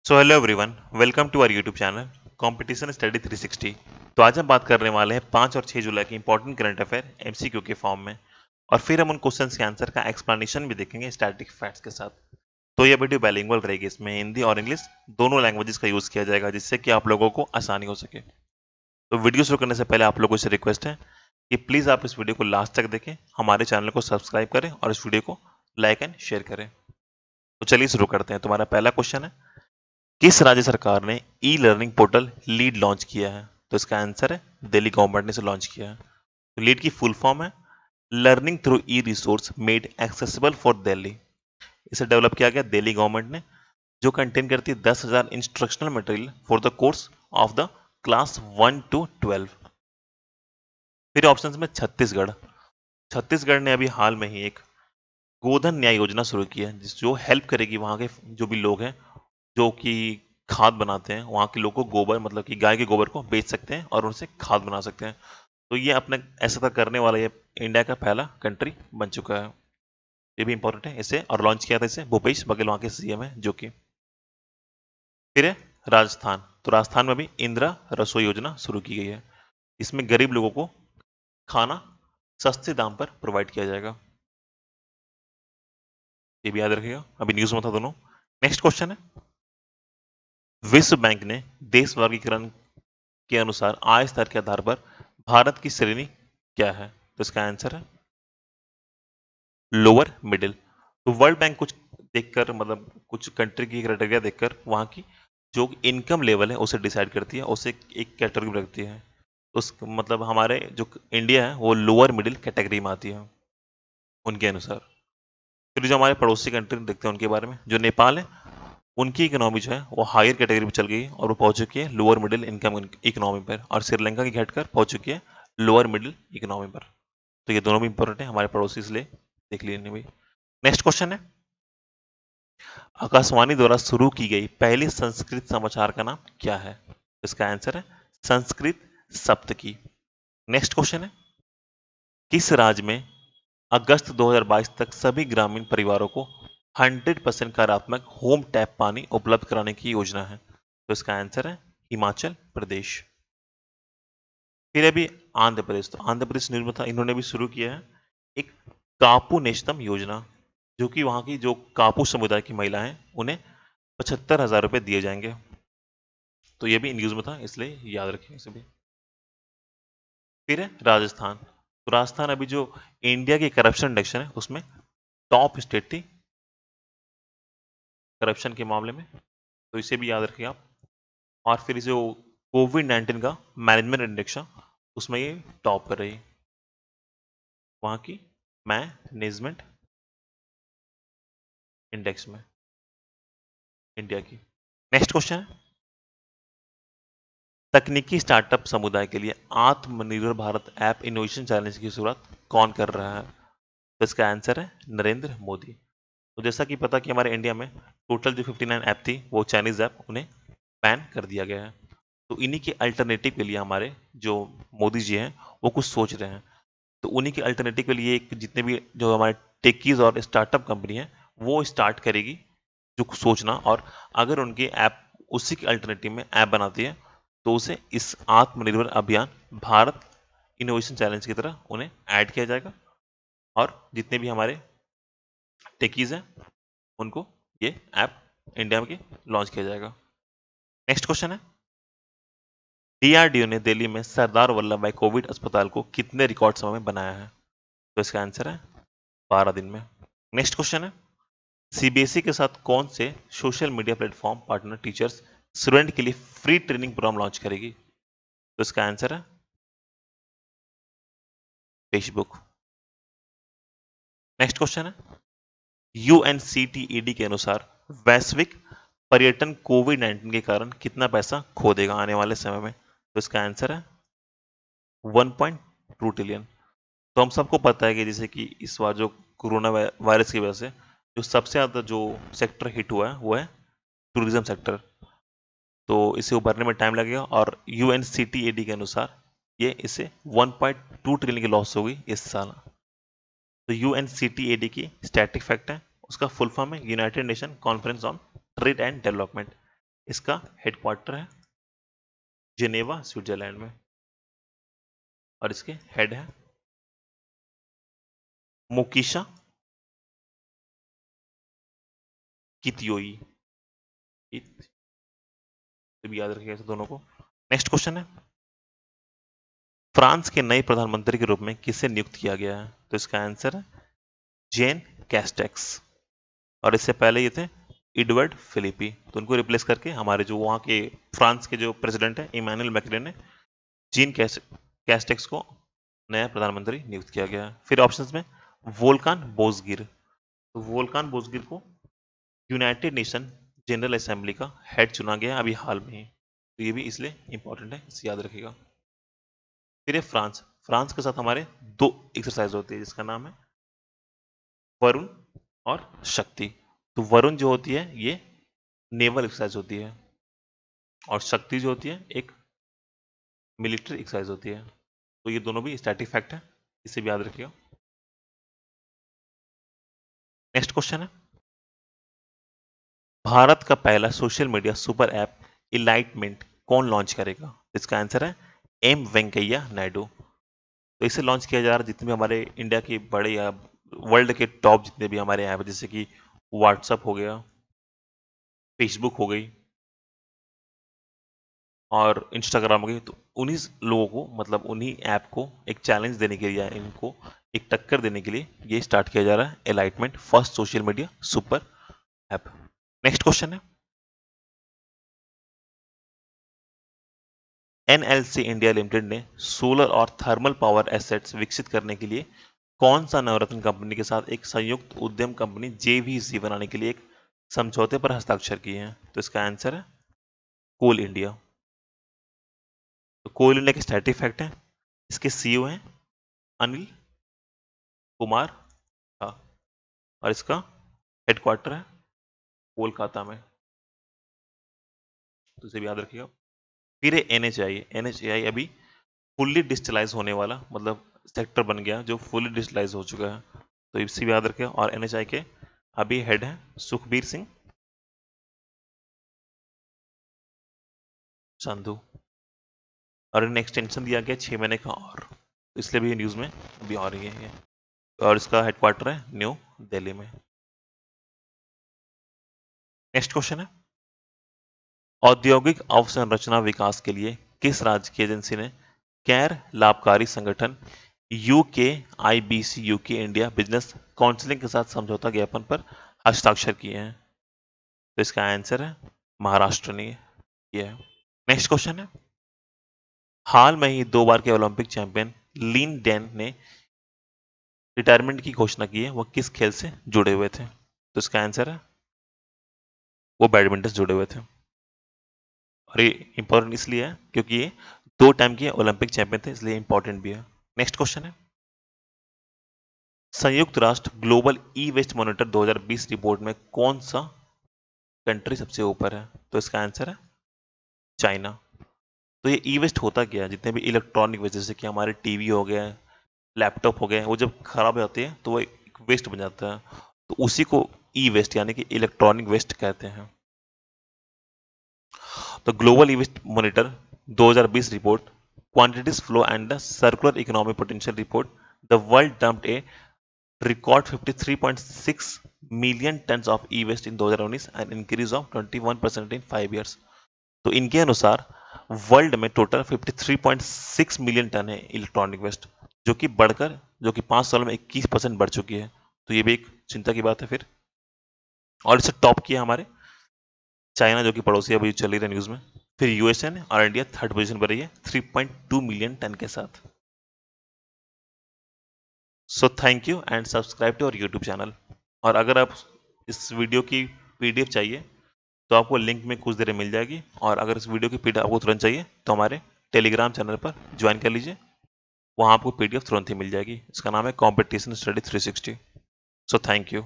So hello everyone, welcome to our YouTube channel competition study 360। तो आज हम बात करने वाले हैं 5 और 6 जुलाई की इंपॉर्टेंट करंट अफेयर एमसीक्यू के फॉर्म में। और फिर हम उन क्वेश्चंस के आंसर का एक्सप्लेनेशन भी देखेंगे स्टैटिक फैक्ट्स के साथ। तो ये वीडियो बाइलिंगुअल रहेगी, इसमें हिंदी और इंग्लिश दोनों लैंग्वेजेस का यूज़ किया जाएगा, जिससे कि आप लोगों को आसानी हो सके। तो वीडियो शुरू करने से पहले आप लोगों से रिक्वेस्ट है कि प्लीज़ आप इस वीडियो को लास्ट तक देखें, हमारे चैनल को सब्सक्राइब करें और इस वीडियो को लाइक एंड शेयर करें। तो चलिए शुरू करते हैं। तुम्हारा पहला क्वेश्चन है, किस राज्य सरकार ने e learning portal lead launch किया है? तो इसका आंसर है दिल्ली गवर्नमेंट ने इसे लॉन्च किया है। तो लीड की फुल फॉर्म है learning through e resource made accessible for Delhi. इसे डेवलप किया गया दिल्ली गवर्नमेंट ने, जो कंटेन करती है 10,000 instructional material for the course of the class 1 to 12। फिर ऑप्शन में छत्तीसगढ़। छत्तीसगढ़ ने अभी हाल में ही एक गोधन न्याय योजना शुरू की है, जो हेल्प करेगी वहाँ के जो भी लोग हैं जो कि खाद बनाते हैं, वहाँ के लोगों को गोबर मतलब कि गाय के गोबर को बेच सकते हैं और उनसे खाद बना सकते हैं। तो ये अपने ऐसा था करने वाला ये इंडिया का पहला कंट्री बन चुका है। ये भी इंपॉर्टेंट है इसे, और लॉन्च किया था इसे भूपेश बघेल वहाँ के सीएम है जो कि। फिर है राजस्थान। तो राजस्थान में भी इंदिरा रसोई योजना शुरू की गई है। इसमें गरीब लोगों को खाना सस्ते दाम पर प्रोवाइड किया जाएगा। ये भी याद रखिएगा, अभी न्यूज में था दोनों। नेक्स्ट क्वेश्चन है, विश्व बैंक ने देश वर्गीकरण के अनुसार आय स्तर के आधार पर भारत की श्रेणी क्या है? तो इसका आंसर है लोअर मिडिल। तो वर्ल्ड बैंक कुछ देखकर मतलब कुछ कंट्री की क्राइटेरिया देखकर वहां की जो इनकम लेवल है उसे डिसाइड करती है, उसे एक कैटेगरी में रखती है। उस मतलब हमारे जो इंडिया है वो लोअर मिडिल कैटेगरी में आती है उनके अनुसार। फिर जो हमारे पड़ोसी कंट्री देखते हैं उनके बारे में, जो नेपाल है उनकी इकोनॉमी जो है वो हायर कैटेगरी में चल गई है और वो पहुंच चुकी है लोअर मिडिल इनकम इकोनॉमी पर, और श्रीलंका की घटकर पहुंच चुकी है लोअर मिडिल इकोनॉमी पर। तो ये दोनों भी इंपॉर्टेंट है हमारे पड़ोसी, इसलिए देख लीजिए भाई। नेक्स्ट क्वेश्चन है, आकाशवाणी द्वारा शुरू की गई पहली संस्कृत समाचार का नाम क्या है? इसका आंसर है संस्कृत सप्तकी। नेक्स्ट क्वेश्चन है, किस राज्य में अगस्त 2022 तक सभी ग्रामीण परिवारों को 100% कार्यात्मक होम टैप पानी उपलब्ध कराने की योजना है? तो इसका आंसर है हिमाचल प्रदेश। फिर अभी आंध्र प्रदेश। तो आंध्र प्रदेश निर्माता इन्होंने भी शुरू किया है एक कापू नेशनम योजना, जो कि वहां की जो कापू समुदाय की महिला हैं उन्हें 75,000 रुपए दिए जाएंगे। तो ये भी न्यूज में था, इसलिए याद रखें इसे भी। फिर है राजस्थान। तो राजस्थान अभी जो इंडिया की करप्शन इंडेक्स है उसमें टॉप स्टेट थी करप्शन के मामले में, तो इसे भी याद रखिए आप। और फिर जो कोविड-19 का मैनेजमेंट इंडेक्स है उसमें ये टॉप कर रही है वहाँ की मैनेजमेंट इंडेक्स में इंडिया की। नेक्स्ट क्वेश्चन है, तकनीकी स्टार्टअप समुदाय के लिए आत्मनिर्भर भारत ऐप इनोवेशन चैलेंज की शुरुआत कौन कर रहा है? तो इसका आंसर है नरेंद्र मोदी। तो जैसा कि पता कि हमारे इंडिया में टोटल जो 59 ऐप थी वो चाइनीज ऐप उन्हें बैन कर दिया गया है। तो इन्हीं के अल्टरनेटिव के लिए हमारे जो मोदी जी हैं वो कुछ सोच रहे हैं। तो उन्हीं के अल्टरनेटिव के लिए एक जितने भी जो हमारे टेकीज और स्टार्टअप कंपनी है वो स्टार्ट करेगी जो सोचना, और अगर उनके ऐप उसी के अल्टरनेटिव में ऐप बनाती है तो उसे इस आत्मनिर्भर अभियान भारत इनोवेशन चैलेंज की तरह उन्हें ऐड किया जाएगा, और जितने भी हमारे टेकीज हैं उनको ये ऐप इंडिया में लॉन्च किया जाएगा। नेक्स्ट क्वेश्चन है, डीआरडीओ ने दिल्ली में सरदार वल्लभ भाई कोविड अस्पताल को कितने रिकॉर्ड समय में बनाया है? तो इसका आंसर है 12 दिन में। नेक्स्ट क्वेश्चन है, सीबीएसई के साथ कौन से social media platform partner teachers student के लिए फ्री ट्रेनिंग प्रोग्राम लॉन्च करेगी? तो इसका आंसर है फेसबुक। नेक्स्ट क्वेश्चन है, यूएनसीटीईडी के अनुसार वैश्विक पर्यटन कोविड-19 के कारण कितना पैसा खो देगा आने वाले समय में? तो इसका आंसर है 1.2 ट्रिलियन। तो हम सबको पता है कि जैसे कि इस बार जो कोरोना वायरस की वजह से जो सबसे ज़्यादा जो सेक्टर हिट हुआ है वो है टूरिज्म सेक्टर। तो इसे उभरने में टाइम लगेगा, और यूएनसीटीएडी के अनुसार ये इसे 1.2 ट्रिलियन की लॉस होगी इस साल। तो यूएनसीटीएडी की स्टैटिक फैक्ट है, उसका फुल फॉर्म है United nation conference on trade and development. इसका हेडक्वार्टर है जिनेवा स्विट्जरलैंड में और इसके हेड है मोकिशा कितियोई। तो याद रखिएगा दोनों को। नेक्स्ट क्वेश्चन है, फ्रांस के नए प्रधानमंत्री के रूप में किसे नियुक्त किया गया है? तो इसका आंसर है जेन कैस्टेक्स। और इससे पहले ये थे एडवर्ड फिलिपी। तो उनको रिप्लेस करके हमारे जो वहाँ के फ्रांस के जो प्रेसिडेंट है इमानुएल मैक्रोन ने जीन कैस्टेक्स को नया प्रधानमंत्री नियुक्त किया गया है। फिर ऑप्शंस में वोल्कान बोसगिर। तो वोल्कान बोसगिर को यूनाइटेड नेशन जनरल असेंबली का हेड चुना गया अभी हाल में ही। तो ये भी इसलिए इंपॉर्टेंट है, इसे याद रखिएगा। फिर है फ्रांस। फ्रांस के साथ हमारे दो एक्सरसाइज होती है जिसका नाम है वरुण और शक्ति। तो वरुण जो होती है ये नेवल एक्सरसाइज होती है और शक्ति जो होती है एक मिलिट्री एक्सरसाइज होती है। तो ये दोनों भी स्टैटिक फैक्ट है, इसे भी याद रखिएगा। नेक्स्ट क्वेश्चन है, भारत का पहला सोशल मीडिया सुपर ऐप इलाइटमेंट कौन लॉन्च करेगा? इसका आंसर है एम वेंकैया नायडू। तो इसे लॉन्च किया जा रहा है जितने भी हमारे इंडिया के बड़े या वर्ल्ड के टॉप जितने भी हमारे ऐप जैसे कि व्हाट्सअप हो गया, फेसबुक हो गई और इंस्टाग्राम हो गई। तो उन्हीं लोगों को मतलब उन्हीं ऐप को एक चैलेंज देने के लिए, इनको एक टक्कर देने के लिए ये स्टार्ट किया जा रहा है Elyments first social media super app. Next question है, एनएलसी इंडिया लिमिटेड ने सोलर और थर्मल पावर एसेट्स विकसित करने के लिए कौन सा नवरत्न कंपनी के साथ एक संयुक्त उद्यम कंपनी जेवीसी बनाने के लिए एक समझौते पर हस्ताक्षर किए हैं? तो इसका आंसर है कोल इंडिया। तो कोल इंडिया के स्टैटिक फैक्ट है, इसके सीईओ हैं अनिल कुमार झा और इसका हेडक्वार्टर है कोलकाता में। तो इसे भी याद रखिएगा। फिर है एनएचआई। एनएचआई अभी फुल्ली डिजिटलाइज होने वाला मतलब सेक्टर बन गया जो फुल्ली डिजिटलाइज हो चुका है। तो इसे भी याद रखिएगा। और एनएचआई के अभी हेड है सुखबीर सिंह संधू और इन्हें एक्सटेंशन दिया गया 6 महीने का और, इसलिए भी न्यूज़ में अभी आ रही है ये। और इसका हेडक्वार्टर है न्यू दिल्ली में। नेक्स्ट क्वेश्चन है, औद्योगिक अवसंरचना विकास के लिए किस राज्य की एजेंसी ने गैर लाभकारी संगठन UK IBC UK India business counselling के साथ समझौता ज्ञापन पर हस्ताक्षर किए हैं? तो इसका आंसर है महाराष्ट्र ने किया है। नेक्स्ट क्वेश्चन है, हाल में ही 2 बार के ओलंपिक चैंपियन लिन डेन ने रिटायरमेंट की घोषणा की है, वो किस खेल से जुड़े हुए थे? तो इसका आंसर है वो बैडमिंटन से जुड़े हुए थे। और ये इंपॉर्टेंट इसलिए है क्योंकि ये 2 टाइम के ओलंपिक चैंपियन थे, इसलिए इंपॉर्टेंट भी है। नेक्स्ट क्वेश्चन है, संयुक्त राष्ट्र global e waste monitor 2020 report में कौन सा कंट्री सबसे ऊपर है? तो इसका आंसर है चाइना। तो ये ई वेस्ट होता क्या है, जितने भी इलेक्ट्रॉनिक वेस्ट जैसे कि हमारे टीवी हो गए, लैपटॉप हो गए, वो जब खराब हो जाते हैं तो वो एक वेस्ट बन जाता है। तो उसी को ई वेस्ट यानी कि इलेक्ट्रॉनिक वेस्ट कहते हैं। तो global e waste monitor 2020 report quantities flow and the circular economic potential report the world dumped a record 53.6 million tons of e waste in 2019 and increase of 21% in 5 years. तो इनके अनुसार world में total 53.6 million ton है electronic waste, जो कि 5 सालों में 21% बढ़ चुकी है। तो ये भी एक चिंता की बात है फिर। और इसे टॉप किया हमारे चाइना जो कि पड़ोसी अभी चल रही है न्यूज़ में। फिर यूएसए ने और इंडिया थर्ड पोजीशन पर रही है 3.2 मिलियन टन के साथ। So thank you and subscribe to our YouTube channel. और अगर आप इस वीडियो की पीडीएफ चाहिए तो आपको लिंक में कुछ देर में मिल जाएगी। और अगर इस वीडियो की पीडीएफ आपको तुरंत चाहिए तो हमारे टेलीग्राम चैनल पर ज्वाइन कर लीजिए, वहाँ आपको पीडीएफ तुरंत ही मिल जाएगी। इसका नाम है competition study 360। So thank you.